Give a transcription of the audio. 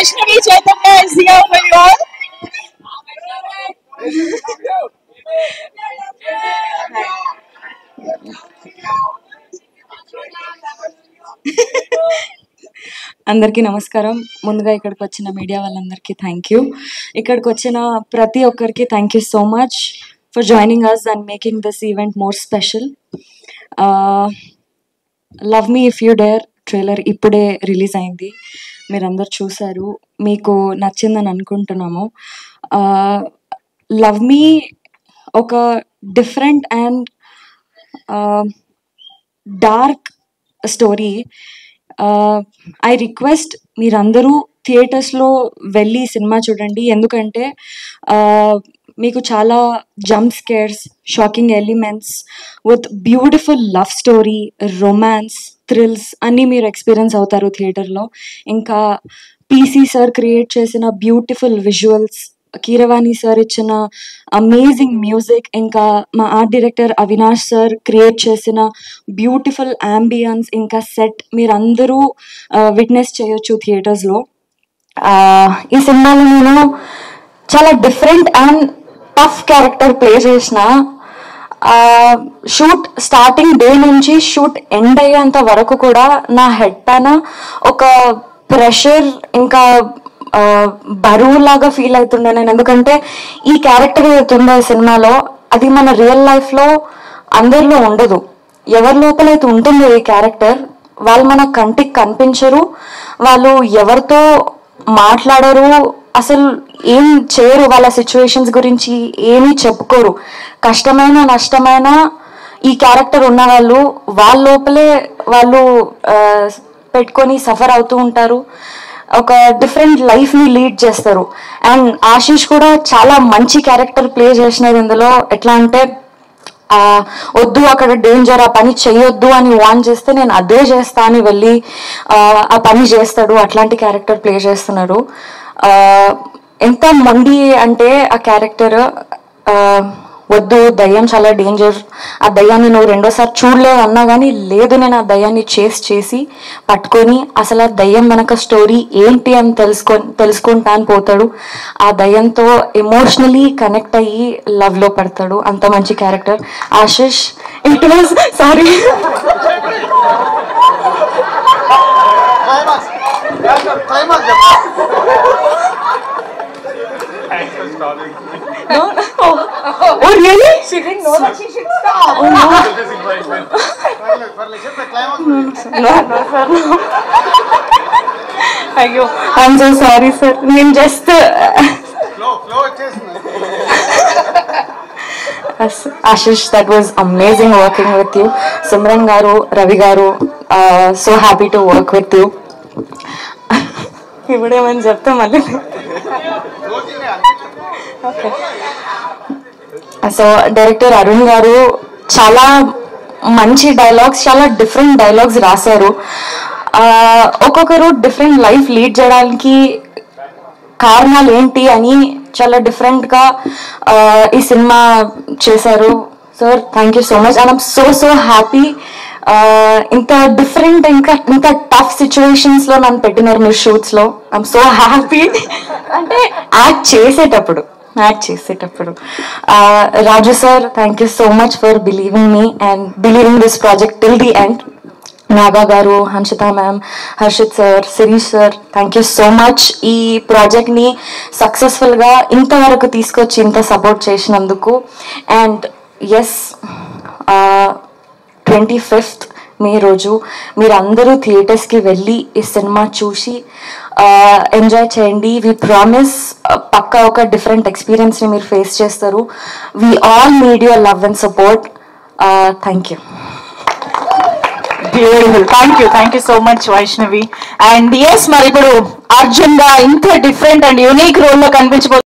Vaishnavi Chaitanya is here for you all. అందరికీ నమస్కారం. ముందుగా ఇక్కడికి వచ్చిన మీడియా వాళ్ళందరికీ థ్యాంక్ యూ. ఇక్కడికి వచ్చిన ప్రతి ఒక్కరికి thank you so much for joining us and making this event more special. Love me if you dare trailer ఇప్పుడే రిలీజ్ అయింది. మీరందరూ చూశారు, మీకు నచ్చిందని అనుకుంటున్నాము. లవ్ మీ ఒక different and dark story. I request మీరందరూ థియేటర్స్లో వెళ్ళి సినిమా చూడండి. ఎందుకంటే మీకు చాలా jump scares, shocking elements with beautiful love story, romance, thrills అన్నీ మీరు ఎక్స్పీరియన్స్ అవుతారు థియేటర్లో. ఇంకా పీసీ సార్ క్రియేట్ చేసిన బ్యూటిఫుల్ విజువల్స్, కీరవాణి సార్ ఇచ్చిన అమేజింగ్ మ్యూజిక్, ఇంకా మా art director Avinash sir create చేసిన బ్యూటిఫుల్ అంబియన్స్, ఇంకా సెట్ మీరందరూ విట్నెస్ చేయొచ్చు థియేటర్స్లో. ఈ సినిమాలో నేను చాలా different and tough character play చేసిన. షూట్ స్టార్టింగ్ డే నుంచి షూట్ ఎండ్ అయ్యేంత వరకు కూడా నా హెడ్ పైన ఒక ప్రెషర్, ఇంకా బరువులాగా ఫీల్ అవుతుండే నేను. ఎందుకంటే ఈ క్యారెక్టర్ అవుతుండే సినిమాలో అది మన రియల్ లైఫ్లో అందరిలో ఉండదు. ఎవరి లోపలైతే ఉంటుందో ఈ క్యారెక్టర్, వాళ్ళు మన కంటికి కనిపించరు, వాళ్ళు ఎవరితో మాట్లాడరు, అసలు ఏం చేయరు, వాళ్ళ సిచ్యువేషన్స్ గురించి ఏమీ చెప్పుకోరు. కష్టమైన నష్టమైన ఈ క్యారెక్టర్ ఉన్న వాళ్ళు వాళ్ళ లోపలే వాళ్ళు పెట్టుకొని సఫర్ అవుతూ ఉంటారు. ఒక డిఫరెంట్ లైఫ్ని లీడ్ చేస్తారు. అండ్ ఆశీష్ కూడా చాలా మంచి క్యారెక్టర్ ప్లే చేసినది ఇందులో. ఎట్లా అంటే వద్దు అక్కడ డేంజర్, ఆ పని చెయ్యొద్దు అని వార్న్ చేస్తే నేను అదే చేస్తా అని వెళ్ళి ఆ పని చేస్తాడు. అట్లాంటి క్యారెక్టర్ ప్లే చేస్తున్నారు. ఎంత మొండి అంటే ఆ క్యారెక్టర్, వద్దు దయ్యం చాలా డేంజర్, ఆ దయ్యాన్ని నువ్వు రెండోసారి చూడలేవు అన్నా కానీ లేదు, నేను ఆ దయ్యాన్ని చేసి పట్టుకొని అసలు ఆ దయ్యం వెనక స్టోరీ ఏంటి అని తెలుసుకుంటా అని పోతాడు. ఆ దయ్యంతో ఎమోషనలీ కనెక్ట్ అయ్యి లవ్లో పడతాడు. అంత మంచి character Ashish. It was sorry No. Oh, really? She didn't know that she should stop. Oh, no. No. Ayyo, I'm so sorry, sir. I'm just... Flow Ashish, that was amazing working with you. Simran garu, Ravi garu, so happy to work with you. ఇప్పుడేమని చెప్తా మళ్ళీ. Okay, so director Arun గారు చాలా మంచి dialogues, చాలా different dialogues రాశారు. ఒక్కొక్కరు different life lead చేయడానికి కారణాలు ఏంటి అని చాలా డిఫరెంట్గా ఈ సినిమా చేశారు. Sir thank you so much. And I'm so happy. ఇంత డిఫరెంట్ ఇంకా ఇంత టఫ్ సిచ్యువేషన్స్లో నన్ను పెట్టినారు మీరు షూట్స్లో. I'm so happy. అంటే యాక్ట్ చేసేటప్పుడు Raju sir thank you so much for believing me and believing this project till the end. Naga garu, Hanshitha ma'am, Harshit sir, Sirish sir thank you so much. ఈ ప్రాజెక్ట్ని సక్సెస్ఫుల్గా ఇంతవరకు తీసుకొచ్చి ఇంత సపోర్ట్ చేసినందుకు. అండ్ ఎస్, 25th మే రోజు మీరందరూ థియేటర్స్కి వెళ్ళి ఈ సినిమా చూసి ఎంజాయ్ చేయండి. వి ప్రామిస్ పక్కా ఒక డిఫరెంట్ ఎక్స్పీరియన్స్ని మీరు ఫేస్ చేస్తారు. We all need your love and support. Thank you. Beautiful. Thank you so much Vaishnavi. And yes, మరి ఇప్పుడు అర్జున్ గా ఇంత డిఫరెంట్ అండ్ యూనిక్ రోల్ లో కనిపించబోతుంది.